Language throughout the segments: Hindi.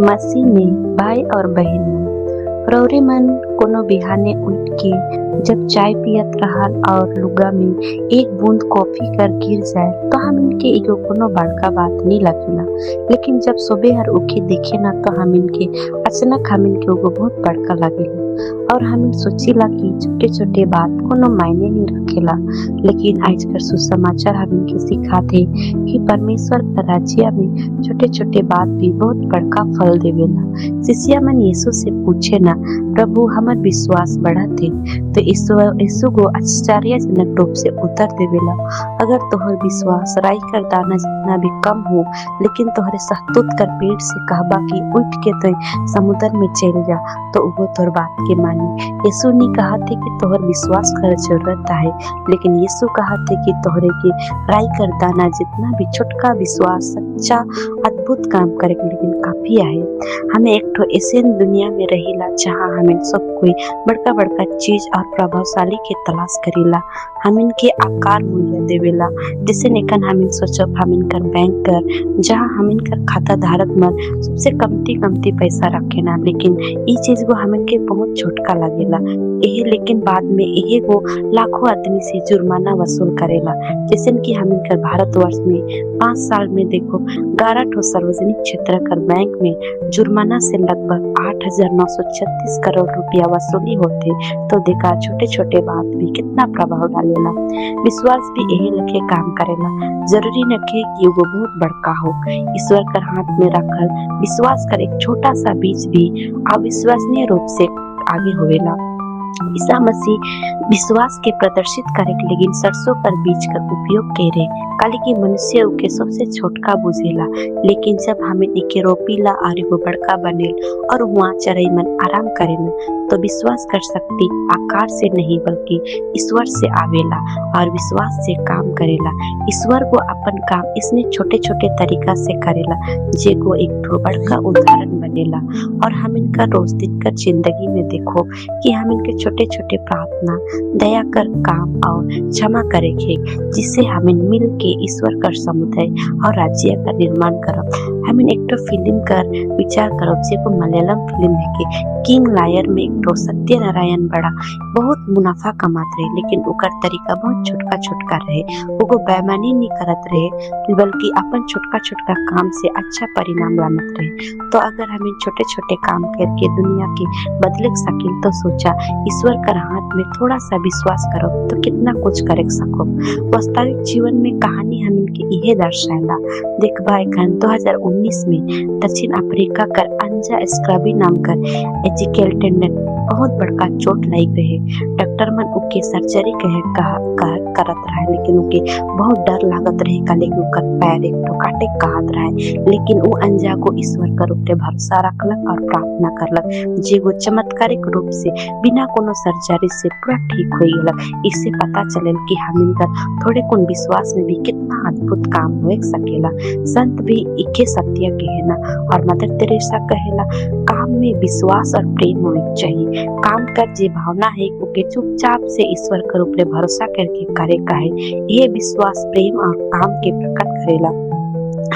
मसीह में भाई और बहन में रौरे मन कोनो बिहाने उठ के जब चाय पियत रहल और लुगा में एक बूंद कॉफी कर गिर जाए तो हम इनके एगो कोनो बड़का बात नहीं लगेला। लेकिन जब सुबह हर उठे देखे ना तो हम इनके अचानक हम इनके एगो बहुत बड़का लगेला और हम सोचेला कि छोटे छोटे बात कोनो मायने नहीं रखेला। लेकिन आजकल सुसमाचार हम इनके सिखाते कि परमेश्वर का राज्य में छोटे छोटे बात भी बहुत बड़का फल देवेला। शिष्या मन यीशु से पूछे ना, प्रभु हमार विश्वास बढ़ाते तो यीशु को आश्चर्यजनक रूप से उत्तर देवेला, अगर तोहर विश्वास राई कर दाना जितना भी कम हो, लेकिन तोहरे सहतूत कर पेट से कहबा कि उठ के तो समुद्र में चल जा तो वो तोहर बात के मानी। यीशु नहीं कहा थे कि तोहर विश्वास कर जरूरत है, लेकिन यीशु कहा थे कि तोहरे के राई कर दाना जितना भी छोटका विश्वास सच्चा अद्भुत काम करे लेकिन काफी है। हमें एक ठो ऐसे दुनिया में रहीला जहाँ हमें सब कोई बड़का बड़का चीज और प्रभावशाली के तलाश करेला, हम इनके आकार मूल्य देवेला। जैसे निकन हम सोचब हम इनकर बैंकर जहाँ हम इनकर खाता धारक मन सबसे कमती पैसा रखेना, लेकिन ये चीज को हम इनके बहुत छोटका लगेला यही। लेकिन बाद में यही को लाखों आदमी से जुर्माना वसूल करेला। जैसे कि हम इनकर भारतवर्ष में 5 साल में देखो 11 ठो सार्वजनिक क्षेत्र कर बैंक में जुर्माना से लगभग 8,936 करोड़ रुपया वसूली होते, तो देखा छोटे छोटे बात भी कितना प्रभाव डालेला। विश्वास भी यही लगे काम करेला, जरूरी न कि वो बहुत बड़का हो। ईश्वर कर हाथ में रखल विश्वास कर एक छोटा सा बीज भी अविश्वसनीय रूप से आगे होवेला। ईसा मसीह विश्वास के प्रदर्शित करे लेकिन सरसों पर बीज का उपयोग करे काली की मनुष्य के सबसे छोटका बुझेला। लेकिन जब हमें इके रोपीला और वो बड़का बनेल और वहाँ चरई मन आराम करेला तो विश्वास कर सकती आकार से नहीं बल्कि ईश्वर से आवेला और विश्वास से काम करेला। ईश्वर को अपन काम इसने छोटे छोटे तरीका से करेला जे को एक ठो बड़का उदाहरण बनेला। और हम इनका रोज दिन कर जिंदगी में देखो कि हम इनके छोटे छोटे प्रार्थना दया कर काम और क्षमा करेंगे, जिससे हमें मिल के ईश्वर कर समुदाय और राज्य का निर्माण करब। हमें एक तो फिल्म कर विचार करब जेको मलयालम फिल्म है कि किंग लायर में एक तो सत्यनारायण बड़ा बहुत मुनाफा कमात रहे, लेकिन ओकर तरीका बहुत छोटका रहे। वो बेईमानी नहीं करत रहे बल्कि अपन छोटका काम से अच्छा परिणाम लानत रहे। तो अगर हमें छोटे छोटे काम करके दुनिया के बदले सके तो सोचा ईश्वर कर हाथ में थोड़ा सा विश्वास करो तो कितना कुछ कर सको। वास्तविक जीवन में कहानी हम इनके यही दर्शाएला। देखबा 2019 में दक्षिण अफ्रीका कर अंजा स्क्रबी नाम कर एजिकल टेंडन बहुत बड़का चोट लग रहे। डॉक्टर मन उके सर्जरी करत रहे, लेकिन उके बहुत डर लागत रहे काले कि उकर पैर एक तो काटे कहत रहे। लेकिन वो अंजा को ईश्वर कर ऊपर भरोसा रखलक और प्रार्थना करलक, जे वो चमत्कारिक रूप से बिना कोनो सर्जरी से पूरा ठीक हो गलक। इससे पता चलल कि हम इनकर थोड़े कुन विश्वास में भी कितना अद्भुत काम हो सकेला। संत भी इके सत्य कहेना और मदर तेरेसा कहेला काम में विश्वास और प्रेम होना चाहिए। काम कर जे भावना है ओके चुपचाप से ईश्वर कर ऊपर भरोसा करके करे काहे ये विश्वास प्रेम और काम के प्रकट करेला।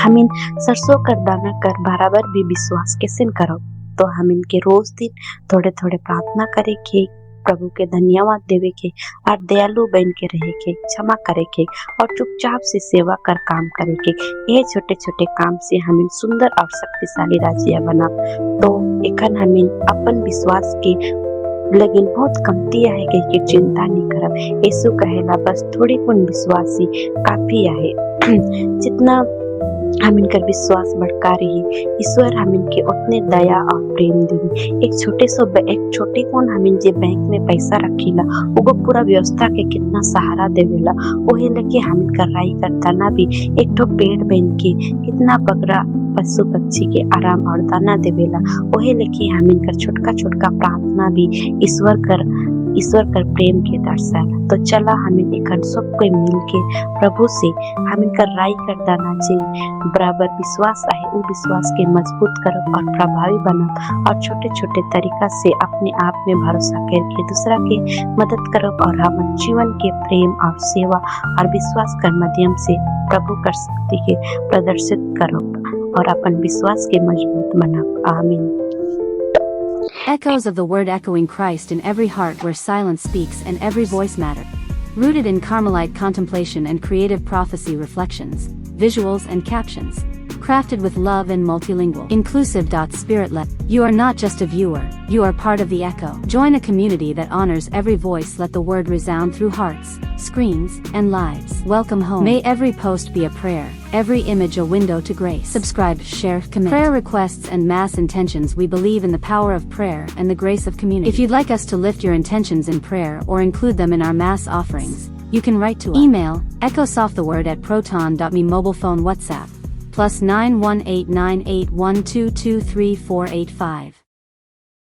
हम इन सरसों कर दाना कर बराबर भी विश्वास कैसे करो, तो हम इनके रोज दिन थोड़े थोड़े प्रार्थना करे के, प्रभु के धन्यवाद देवे के और दयालु बन के रहे के, क्षमा करे के और चुपचाप से सेवा कर काम करे के। ये छोटे छोटे काम से हमें सुंदर और शक्तिशाली राज्य बना। तो एखन हमें अपन विश्वास के लेकिन बहुत कमती है कि चिंता नहीं करब। यीशु कहेला बस थोड़ी कुन विश्वासी काफी है। जितना हम इनकर विश्वास बढ़का रही ईश्वर हम इनके उतने दया और प्रेम देवी। एक छोटे कौन हम जे बैंक में पैसा रखीला वो पूरा व्यवस्था के कितना सहारा देवेला। वही लेके हम इनकर राई करता ना भी एक ठो पेड़ बन के कितना बकरा पशु पक्षी के आराम और दाना देवेला। वही लेके हम इनकर छोटका प्रार्थना भी ईश्वर कर प्रेम के दर्शाला। तो चला हमें एक सब कोई मिल के प्रभु से हम इनकर राई कर दाना जे बराबर विश्वास है वो विश्वास के मजबूत करब और प्रभावी बनब और छोटे छोटे तरीका से अपने आप में भरोसा करके दूसरा के मदद करब और हम जीवन के प्रेम और सेवा और विश्वास कर माध्यम से प्रभु कर शक्ति के प्रदर्शित करब। और अपन विश्वास के मजबूत बनाब। आमीन। Echoes of the word echoing Christ in every heart where silence speaks and every voice matters. Rooted in Carmelite contemplation and creative prophecy reflections, visuals and captions. Crafted with love and multilingual. Inclusive. Spirit-led. You are not just a viewer, you are part of the echo. Join a community that honors every voice. Let the word resound through hearts, screens, and lives. Welcome home. May every post be a prayer, every image a window to grace. Subscribe, share, commit. Prayer requests and mass intentions. We believe in the power of prayer and the grace of community. If you'd like us to lift your intentions in prayer or include them in our mass offerings, you can write to us. Email, echosofttheword@proton.me. Mobile phone WhatsApp, +9189812238485.